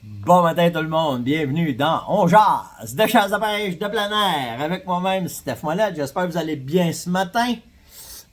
Bon matin tout le monde, bienvenue dans On jase de chasse à pêche de plein air avec moi-même Steph Mollette. J'espère que vous allez bien ce matin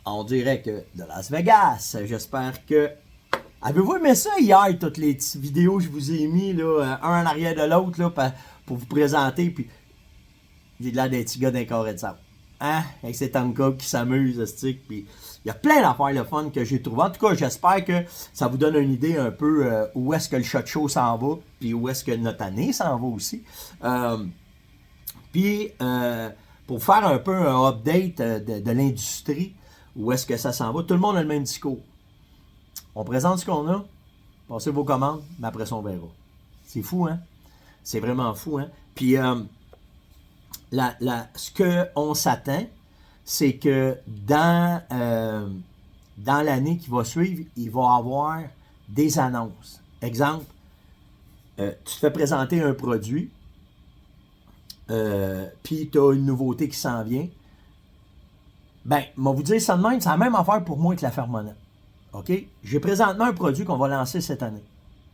en direct de Las Vegas. J'espère que... Avez-vous aimé ça hier, toutes les petites vidéos que je vous ai mis, là, un en arrière de l'autre là, pour vous présenter, puis j'ai de l'air d'un petit gars d'un carré de sable. Hein? Avec ces tankas qui s'amusent, stick, puis il y a plein d'affaires le fun que j'ai trouvé. En tout cas, j'espère que ça vous donne une idée un peu où est-ce que le shot show s'en va, puis où est-ce que notre année s'en va aussi. Pour faire un peu un update de l'industrie, où est-ce que ça s'en va, tout le monde a le même discours. On présente ce qu'on a, passez vos commandes, mais après ça, on verra. C'est fou, hein? C'est vraiment fou, hein? Puis, ce qu'on s'attend, c'est que dans l'année qui va suivre, il va y avoir des annonces. Exemple, tu te fais présenter un produit, puis tu as une nouveauté qui s'en vient. Ben, je vais vous dire ça de même, c'est la même affaire pour moi que la Fermonette. OK? J'ai présentement un produit qu'on va lancer cette année.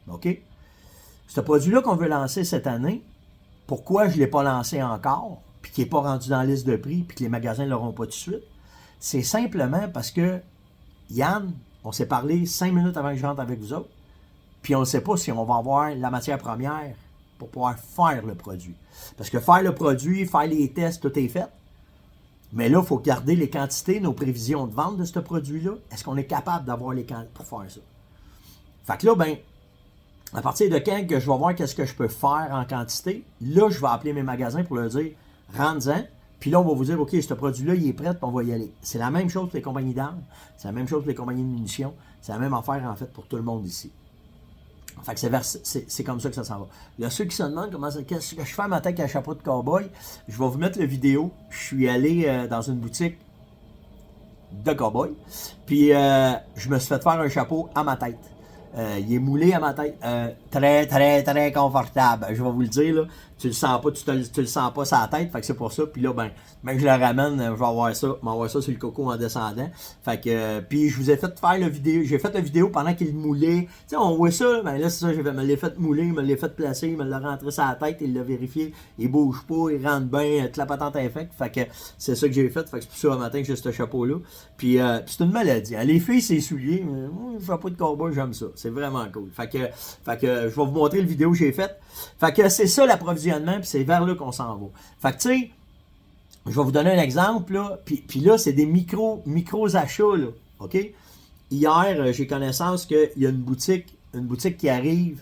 OK? Ce produit-là qu'on veut lancer cette année, pourquoi je ne l'ai pas lancé encore, puis qui n'est pas rendu dans la liste de prix, puis que les magasins ne l'auront pas tout de suite, c'est simplement parce que Yann, on s'est parlé 5 minutes avant que je rentre avec vous autres, puis on ne sait pas si on va avoir la matière première pour pouvoir faire le produit. Parce que faire le produit, faire les tests, tout est fait. Mais là, il faut garder les quantités, nos prévisions de vente de ce produit-là. Est-ce qu'on est capable d'avoir les quantités pour faire ça? Fait que là, ben, à partir de quand que je vais voir qu'est-ce que je peux faire en quantité, là, je vais appeler mes magasins pour leur dire, rentre-en, puis là, on va vous dire, OK, ce produit-là, il est prêt, puis on va y aller. C'est la même chose pour les compagnies d'armes, c'est la même chose pour les compagnies de munitions, c'est la même affaire, en fait, pour tout le monde ici. Fait que c'est comme ça que ça s'en va. Il y a ceux qui se demandent qu'est-ce que je fais matin avec un chapeau de cowboy. Je vais vous mettre la vidéo. Je suis allé dans une boutique de cowboy, puis je me suis fait faire un chapeau à ma tête. Il est moulé à ma tête. Très, très, très confortable. Je vais vous le dire, là. Tu le sens pas, tu le sens pas sur la tête. Fait que c'est pour ça. Puis là, ben je le ramène, je vais avoir ça. M'envoyer ça sur le coco en descendant. Fait que, puis je vous ai fait faire la vidéo. J'ai fait la vidéo pendant qu'il moulait. Tu sais, on voit ça. Ben là, c'est ça. Je me l'ai fait mouler, me l'ai fait placer, me l'a rentré sur la tête. Il l'a vérifié. Il bouge pas, il rentre bien. Toute la patente est faite. Fait que c'est ça que j'ai fait. Fait que c'est pour ça, le matin, que j'ai ce chapeau-là. Puis c'est une maladie. Hein. Les filles, c'est souliers. Le chapeau de cowboy, j'aime ça. C'est vraiment cool. Fait que je vais vous montrer le vidéo que j'ai faite. Fait que c'est ça l'approvisionnement, puis c'est vers là qu'on s'en va. Fait que tu sais, je vais vous donner un exemple, là, puis là, c'est des micros achats, là, OK? Hier, j'ai connaissance qu'il y a une boutique qui arrive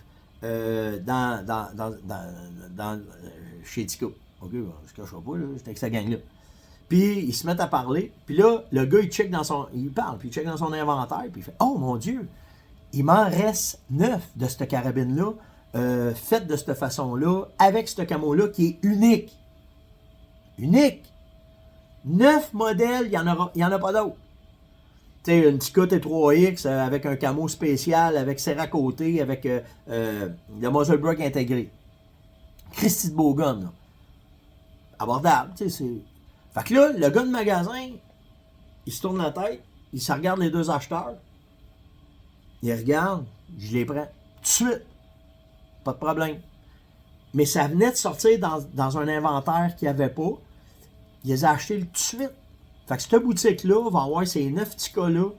chez Tico. OK, je ne cacherai pas, là, j'étais avec sa gang-là. Puis, ils se mettent à parler, puis là, le gars, il parle, puis il check dans son inventaire, puis il fait « Oh, mon Dieu! Il m'en reste 9 de cette carabine-là, faite de cette façon-là, avec ce camo-là qui est unique. » Unique! 9 modèles, il n'y en a pas d'autres. Tu sais, une Tikka T3X avec un camo spécial, avec serre à côté, avec le muzzle brake intégré. Christy de beau gun, là. Abordable, tu sais, c'est... Fait que là, le gars de magasin, il se tourne la tête, il se regarde les deux acheteurs, il regarde, je les prends tout de suite. Pas de problème. Mais ça venait de sortir dans un inventaire qu'il n'y avait pas. Il les a achetés tout de suite. Fait que cette boutique-là va avoir ces 9 petits cas-là.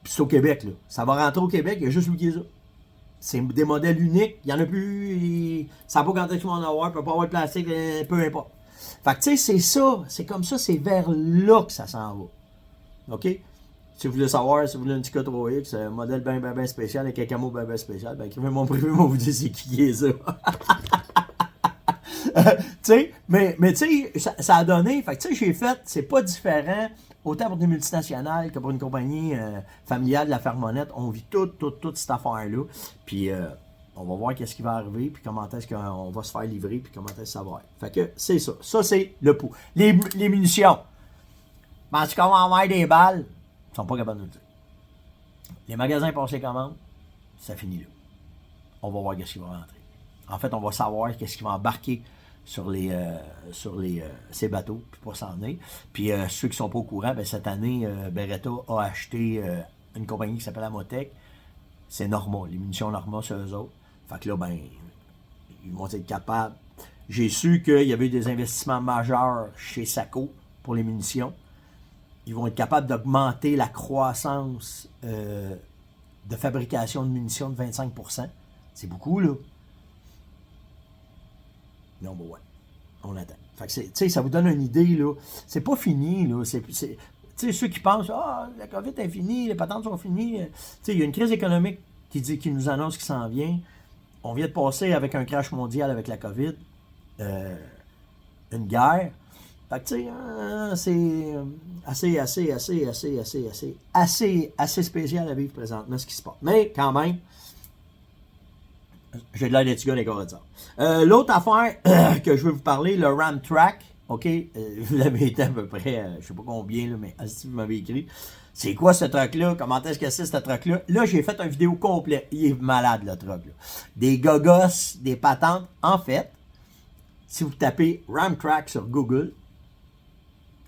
Puis c'est au Québec, là. Ça va rentrer au Québec, il y a juste lui qui les a. C'est des modèles uniques. Il n'y en a plus. Ça ne sait pas quand est-ce qu'ils vont en avoir. Il ne peut pas avoir de plastique, peu importe. Fait que tu sais, c'est ça. C'est comme ça, c'est vers là que ça s'en va. OK? Si vous voulez savoir, si vous voulez un petit K3X, un modèle bien spécial avec un camo bien spécial, ben écrivez mon privé, moi vous dire c'est qui est ça. Tu sais, mais tu sais, ça a donné, fait que tu sais, j'ai fait, c'est pas différent, autant pour des multinationales que pour une compagnie familiale de la Fermonette, on vit toute cette affaire-là, puis on va voir qu'est-ce qui va arriver, puis comment est-ce qu'on va se faire livrer, puis comment est-ce que ça va être. Fait que c'est ça, c'est le pouls. Les munitions, ben, tu commences à avoir des balles, ils sont pas capables de nous dire. Les magasins passent les commandes, ça finit là. On va voir qu'est-ce qui va rentrer. En fait, on va savoir qu'est-ce qui va embarquer sur ces bateaux, puis pas s'en aller. Puis ceux qui ne sont pas au courant, ben, cette année, Beretta a acheté une compagnie qui s'appelle Amotech. C'est Norma, les munitions Norma, c'est eux autres. Fait que là, ben, ils vont être capables. J'ai su qu'il y avait eu des investissements majeurs chez SACO pour les munitions. Ils vont être capables d'augmenter la croissance de fabrication de munitions de 25%. C'est beaucoup, là. Non, bon, ouais. On attend. Fait que tu sais, ça vous donne une idée, là. C'est pas fini, là. Tu sais, ceux qui pensent, ah, la COVID est finie, les patentes sont finies. Tu sais, il y a une crise économique qui nous annonce qu'il s'en vient. On vient de passer avec un crash mondial avec la COVID, une guerre. Fait que, tu sais, c'est assez spécial à vivre présentement, ce qui se passe. Mais, quand même, j'ai de l'air d'être gars des corps de ça. L'autre affaire que je veux vous parler, le Ramtrack, OK? Vous l'avez été à peu près, je sais pas combien, là, mais si vous m'avez écrit. C'est quoi ce truck-là? Comment est-ce que c'est ce truck-là? Là, j'ai fait une vidéo complète. Il est malade, le truck-là. Des gogos, des patentes. En fait, si vous tapez Ramtrack sur Google,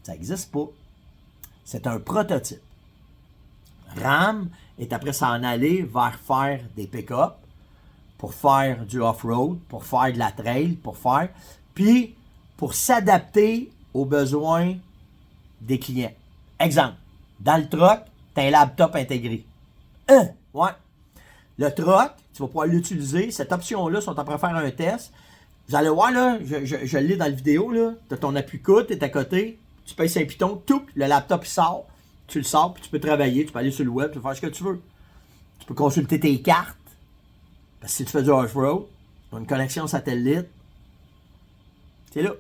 ça n'existe pas. C'est un prototype. Ram est après s'en aller vers faire des pick-up, pour faire du off-road, pour faire de la trail, puis pour s'adapter aux besoins des clients. Exemple, dans le truck, tu as un laptop intégré. Ouais. Le truck, tu vas pouvoir l'utiliser. Cette option-là, si on t'en faire un test, vous allez voir, là, je le lis dans la vidéo, là, tu as ton appui-coude, tu es à côté, tu payes 5 pitons, tout, le laptop il sort, tu le sors, puis tu peux travailler, tu peux aller sur le web, tu peux faire ce que tu veux. Tu peux consulter tes cartes, parce que si tu fais du off-road, tu as une connexion satellite, c'est là.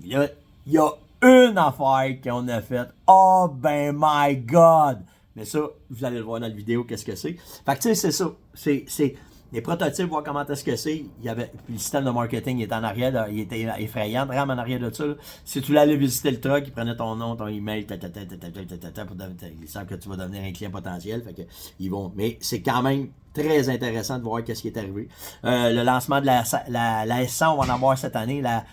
Il y a une affaire qu'on a faite. Oh ben my God! Mais ça, vous allez le voir dans la vidéo, qu'est-ce que c'est. Fait que tu sais, c'est ça. C'est les prototypes, voir comment est-ce que c'est. Il y avait, puis le système de marketing il était en arrière, il était effrayant, de en arrière de ça. Là. Si tu voulais aller visiter le truck, il prenait ton nom, ton email, ils savent que tu vas devenir un client potentiel. Fait que ils vont. Mais c'est quand même très intéressant de voir qu'est-ce qui est arrivé. Le lancement de la S100, on va en avoir cette année, pas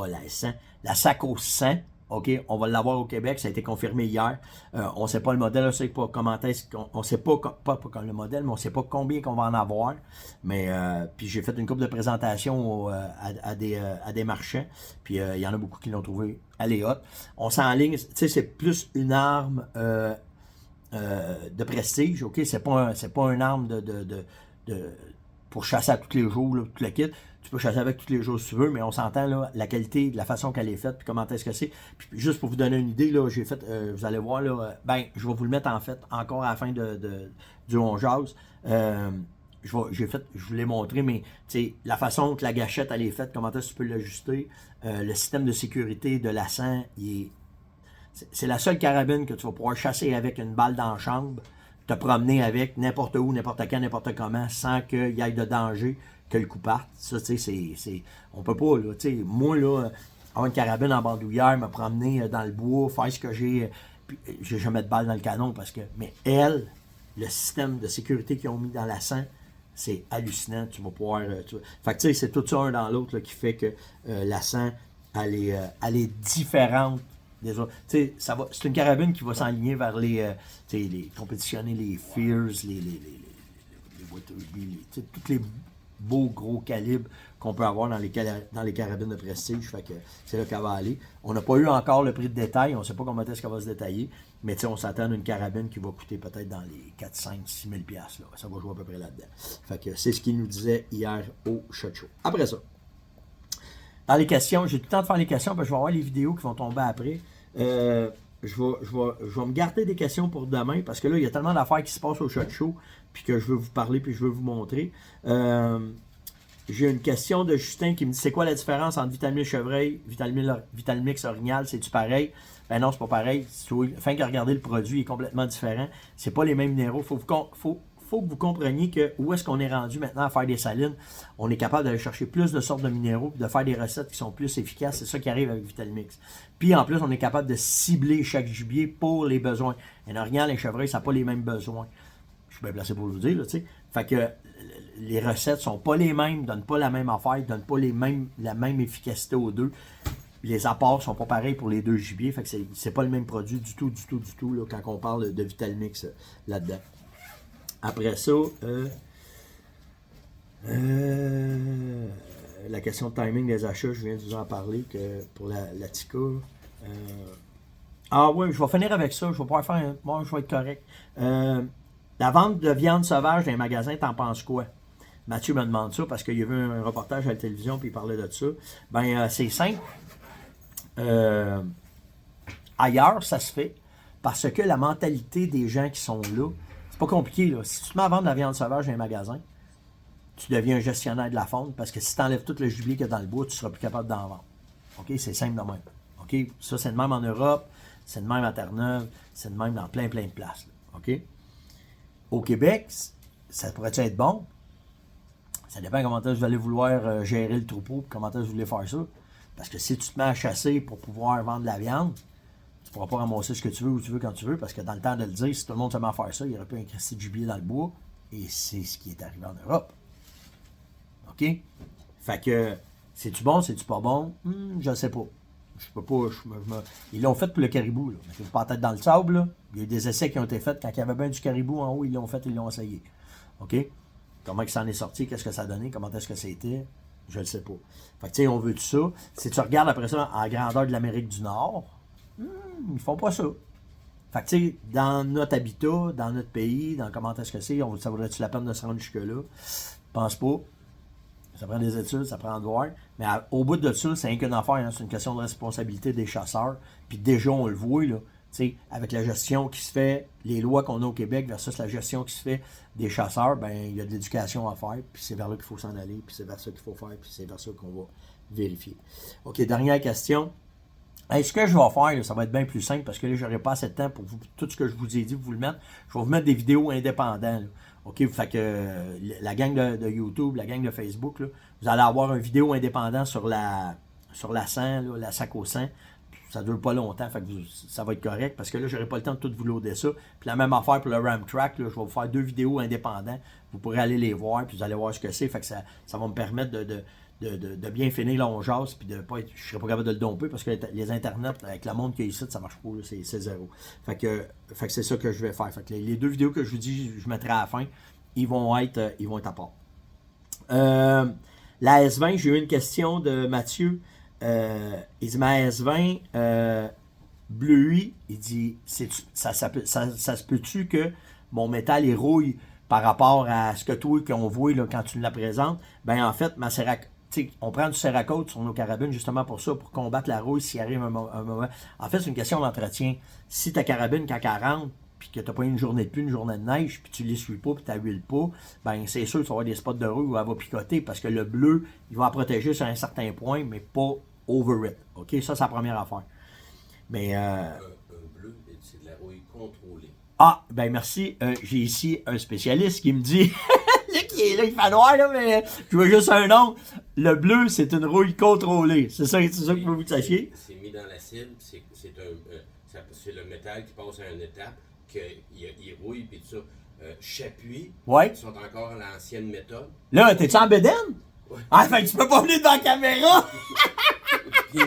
la S100, la SACO 100. OK, on va l'avoir au Québec, ça a été confirmé hier. On ne sait pas le modèle, on sait pas comment est-ce qu'on sait pas le modèle, mais on ne sait pas combien qu'on va en avoir. Mais puis j'ai fait une couple de présentations à des marchands, puis il y en a beaucoup qui l'ont trouvé hot. On s'enligne, tu sais, c'est plus une arme de prestige, OK? C'est pas une arme pour chasser à tous les jours, là, tout le kit. Tu peux chasser avec tous les jours si tu veux, mais on s'entend là, la qualité, la façon qu'elle est faite, puis comment est-ce que c'est. Puis juste pour vous donner une idée, là, j'ai fait, vous allez voir, là, je vais vous le mettre en fait encore à la fin du On Jase. Je vous l'ai montré, mais la façon que la gâchette elle est faite, comment est-ce que tu peux l'ajuster, le système de sécurité de la 100, c'est la seule carabine que tu vas pouvoir chasser avec une balle dans la chambre, te promener avec n'importe où, n'importe quand, n'importe comment, sans qu'il y ait de danger que le coup parte. Ça, tu sais, on peut pas, là, tu sais, moi, là, avoir une carabine en bandoulière, me promener dans le bois, faire ce que j'ai jamais de balle dans le canon, parce que, mais elle, le système de sécurité qu'ils ont mis dans la 100, c'est hallucinant, tu vas pouvoir, fait que, tu sais, c'est tout ça un dans l'autre, qui fait que la 100, elle est différente des autres. Tu sais, c'est une carabine qui va s'enligner vers les compétitionner les Fears, tous les beaux gros calibres qu'on peut avoir dans les carabines de prestige. Fait que c'est là qu'elle va aller. On n'a pas eu encore le prix de détail, on ne sait pas comment est-ce qu'elle va se détailler, mais on s'attend à une carabine qui va coûter peut-être dans les 4, 5, 6 000 $. Là. Ça va jouer à peu près là-dedans. Fait que c'est ce qu'il nous disait hier au SHOT Show. Après ça, dans les questions, j'ai tout le temps de faire les questions, parce que je vais avoir les vidéos qui vont tomber après. Je vais me garder des questions pour demain, parce que là, il y a tellement d'affaires qui se passent au SHOT Show, puis que je veux vous parler, puis je veux vous montrer. J'ai une question de Justin qui me dit, c'est quoi la différence entre Vitamil Chevreuil, Vitamix Orignal, c'est-tu pareil? Ben non, c'est pas pareil. Enfin que regarder le produit, il est complètement différent. C'est pas les mêmes minéraux. Faut que vous compreniez que où est-ce qu'on est rendu maintenant à faire des salines. On est capable d'aller chercher plus de sortes de minéraux, de faire des recettes qui sont plus efficaces. C'est ça qui arrive avec Vitamix. Puis en plus, on est capable de cibler chaque gibier pour les besoins. Un orignal et un chevreuil, ça n'a pas les mêmes besoins. Je suis bien placé pour vous le dire, là, tu sais. Fait que les recettes sont pas les mêmes, ne donnent pas la même affaire, ne donnent pas la même efficacité aux deux. Les apports sont pas pareils pour les deux gibiers. Fait que c'est pas le même produit du tout, là, quand on parle de Vitamix là-dedans. Après ça, La question de timing des achats, je viens de vous en parler que pour la Tika. Ah oui, je vais finir avec ça. Je vais pouvoir faire moi, je vais être correct. La vente de viande sauvage dans les magasins, t'en penses quoi? Mathieu me demande ça parce qu'il y a vu un reportage à la télévision puis il parlait de ça. C'est simple. Ailleurs, ça se fait parce que la mentalité des gens qui sont là, c'est pas compliqué. Là. Si tu te mets à vendre de la viande sauvage dans les magasins, tu deviens un gestionnaire de la faune parce que si tu enlèves tout le gibier qu'il y a dans le bois, tu ne seras plus capable d'en vendre. OK? C'est simple de même. OK? Ça, c'est de même en Europe, c'est de même à Terre-Neuve, c'est de même dans plein de places. Là. OK? Au Québec, ça pourrait être bon? Ça dépend comment vous allez vouloir gérer le troupeau, comment vous voulez faire ça. Parce que si tu te mets à chasser pour pouvoir vendre de la viande, tu ne pourras pas ramasser ce que tu veux où tu veux quand tu veux, parce que dans le temps de le dire, si tout le monde se met à faire ça, il n'y aurait plus un cristal de gibier dans le bois. Et c'est ce qui est arrivé en Europe. OK? Fait que, c'est-tu bon, c'est-tu pas bon? Je ne sais pas. Je peux pas. Ils l'ont fait pour le caribou. Là. Mettez-vous pas la tête dans le sable. Là. Il y a eu des essais qui ont été faits. Quand il y avait bien du caribou en haut, ils l'ont fait, ils l'ont essayé. OK? Comment il s'en est sorti? Qu'est-ce que ça a donné? Comment est-ce que c'était? Je ne sais pas. Fait que, tu sais, on veut tout ça. Si tu regardes après ça en grandeur de l'Amérique du Nord, ils font pas ça. Fait que, tu sais, dans notre habitat, dans notre pays, dans comment est-ce que c'est, ça vaudrait-tu la peine de se rendre jusque-là? Je pense pas. Ça prend des études, ça prend de voir. Mais au bout de ça, c'est rien qu'une affaire. Hein, c'est une question de responsabilité des chasseurs. Puis déjà, on le voit, là. Avec la gestion qui se fait, les lois qu'on a au Québec versus la gestion qui se fait des chasseurs, ben il y a de l'éducation à faire, puis c'est vers là qu'il faut s'en aller, puis c'est vers ça qu'il faut faire, puis c'est vers ça qu'on va vérifier. OK, dernière question. Ce que je vais faire, là, ça va être bien plus simple parce que là, je n'aurai pas assez de temps pour vous, tout ce que je vous ai dit, vous le mettre. Je vais vous mettre des vidéos indépendantes. Là. OK, fait que la gang de YouTube, la gang de Facebook, là, vous allez avoir une vidéo indépendante sur la 100, là, la sac au 100. Ça ne dure pas longtemps, fait que ça va être correct parce que là, je n'aurai pas le temps de tout vous loader ça. Puis la même affaire pour le RAM Track, là, je vais vous faire 2 vidéos indépendantes. Vous pourrez aller les voir, puis vous allez voir ce que c'est. Fait que ça va me permettre de bien finir l'ongeance, puis de pas être, je ne serai pas capable de le domper parce que les internets, avec le monde qui est ici, ça marche pas, c'est zéro. Fait que c'est ça que je vais faire. Fait que les 2 vidéos que je vous dis, je mettrai à la fin, ils vont être à part. La S20, j'ai eu une question de Mathieu. Il dit, ma S20 bleuie, il dit, ça se peut-tu que mon métal il rouille par rapport à ce que toi qu'on voit là, quand tu la présentes? Ben en fait, on prend du Cerakote sur nos carabines justement pour ça, pour combattre la rouille s'il arrive un moment. En fait, c'est une question d'entretien. Si ta carabine, quand elle rentre, puis que tu n'as pas une journée de pluie, une journée de neige, puis tu ne l'essuies pas, puis tu n'huiles pas, ben c'est sûr que tu vas avoir des spots de rouille où elle va picoter, parce que le bleu, il va la protéger sur un certain point, mais pas over it. OK? Ça, c'est la première affaire. Mais... Un bleu, c'est de la rouille contrôlée. Ah, ben merci. J'ai ici un spécialiste qui me dit... qui est là, il fait noir, là, mais je veux juste un nom. Le bleu, c'est une rouille contrôlée. C'est ça que vous sachiez? C'est mis dans l'acide, c'est le métal qui passe à une étape, qu'il rouille, puis tout ça. Chapuis, Ouais. sont encore à l'ancienne méthode. Là, t'es-tu en bédaine? Ouais. Ah, fait que tu peux pas venir devant la caméra! Puis,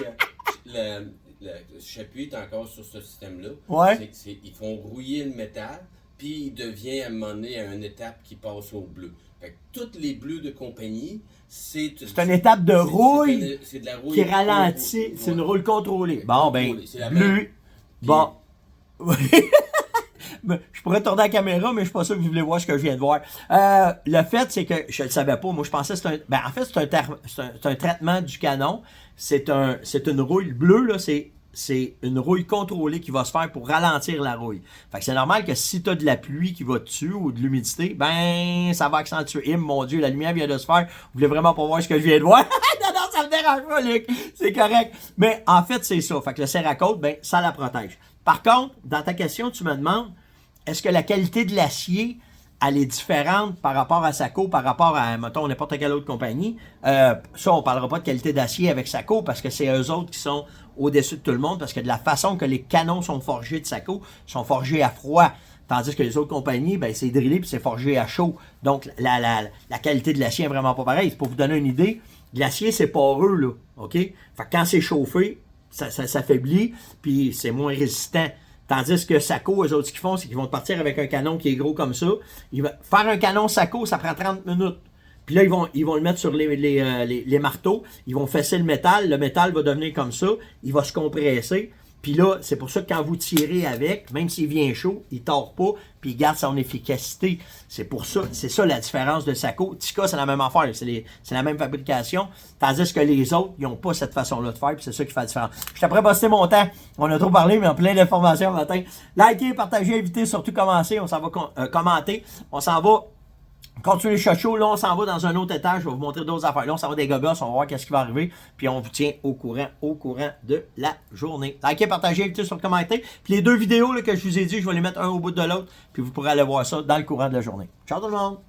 le Chapuis est encore sur ce système-là. Ouais. Ils font rouiller le métal, puis il devient à un moment donné à une étape qui passe au bleu. Fait que tous les bleus de compagnie, c'est une étape de rouille, c'est de la rouille qui ralentit. C'est une rouille contrôlée. Bon, ben, bleu. Bon. Je pourrais tourner la caméra, mais je suis pas sûr que vous voulez voir ce que je viens de voir. Le fait, c'est que je ne le savais pas. Moi, je pensais que c'était un... Ben, en fait, c'est un traitement du canon. C'est une rouille bleue, là. C'est une rouille contrôlée qui va se faire pour ralentir la rouille. Fait que c'est normal que si tu as de la pluie qui va dessus ou de l'humidité, ben, ça va accentuer. Mon Dieu, la lumière vient de se faire. Vous voulez vraiment pas voir ce que je viens de voir? Non, ça me dérange pas, Luc. C'est correct. Mais en fait, c'est ça. Fait que le Cerakote, ben, ça la protège. Par contre, dans ta question, tu me demandes, est-ce que la qualité de l'acier, elle est différente par rapport à Sako, par rapport à, mettons, n'importe quelle autre compagnie? Ça, on ne parlera pas de qualité d'acier avec Sako parce que c'est eux autres qui sont au-dessus de tout le monde parce que de la façon que les canons sont forgés de Sako, sont forgés à froid. Tandis que les autres compagnies, ben, c'est drillé puis c'est forgé à chaud. Donc, la qualité de l'acier est vraiment pas pareille. Pour vous donner une idée, l'acier, c'est poreux, là. OK? Fait que quand c'est chauffé, ça s'affaiblit puis c'est moins résistant. Tandis que Sako, eux autres, ce qu'ils font, c'est qu'ils vont partir avec un canon qui est gros comme ça. Faire un canon Sako, ça prend 30 minutes. Puis là, ils vont le mettre sur les marteaux, ils vont fesser le métal va devenir comme ça, il va se compresser. Puis là, c'est pour ça que quand vous tirez avec, même s'il vient chaud, il ne tord pas, puis il garde son efficacité. C'est pour ça, c'est ça la différence de Sako. Tika, c'est la même affaire, c'est la même fabrication, tandis que les autres, ils n'ont pas cette façon-là de faire, puis c'est ça qui fait la différence. Je t'ai passer mon temps, on a trop parlé, mais on a plein d'informations ce matin. Likez, partagez, invitez, surtout commencez, on s'en va commenter, on s'en va continuez le show, là, on s'en va dans un autre étage, je vais vous montrer d'autres affaires. Là, on s'en va des gogos, on va voir qu'est-ce qui va arriver, puis on vous tient au courant de la journée. Likez, partagez, invitez sur le commentaire. Puis les deux vidéos là, que je vous ai dit, je vais les mettre un au bout de l'autre, puis vous pourrez aller voir ça dans le courant de la journée. Ciao tout le monde!